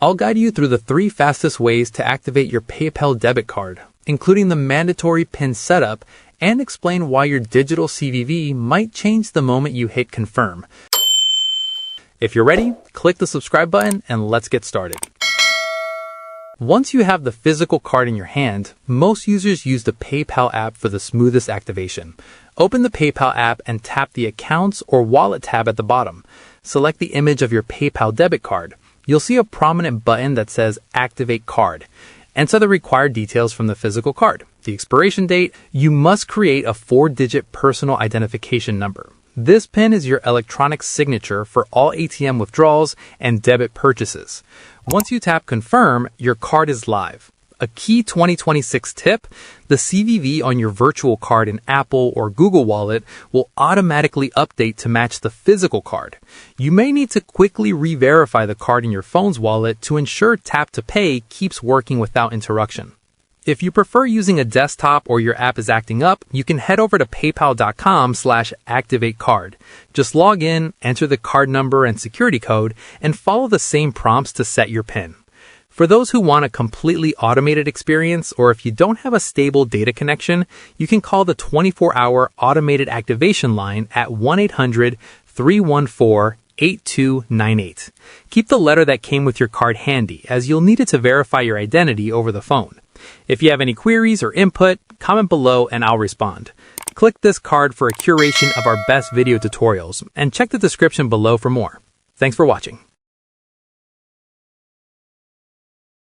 I'll guide you through the 3 fastest ways to activate your PayPal debit card, including the mandatory PIN setup, and explain why your digital CVV might change the moment you hit confirm. If you're ready, click the subscribe button and let's get started. Once you have the physical card in your hand, most users use the PayPal app for the smoothest activation. Open the PayPal app and tap the Accounts or Wallet tab at the bottom. Select the image of your PayPal debit card. You'll see a prominent button that says Activate Card. Enter the required details from the physical card. The expiration date. You must create a 4-digit personal identification number. This PIN is your electronic signature for all ATM withdrawals and debit purchases. Once you tap Confirm, your card is live. A key 2026 tip: the CVV on your virtual card in Apple or Google Wallet will automatically update to match the physical card. You may need to quickly re-verify the card in your phone's wallet to ensure Tap to Pay keeps working without interruption. If you prefer using a desktop or your app is acting up, you can head over to paypal.com/activatecard. Just log in, enter the card number and security code, and follow the same prompts to set your PIN. For those who want a completely automated experience, or if you don't have a stable data connection, you can call the 24-hour automated activation line at 1-800-314-8298. Keep the letter that came with your card handy, as you'll need it to verify your identity over the phone. If you have any queries or input, comment below and I'll respond. Click this card for a curation of our best video tutorials, and check the description below for more. Thanks for watching.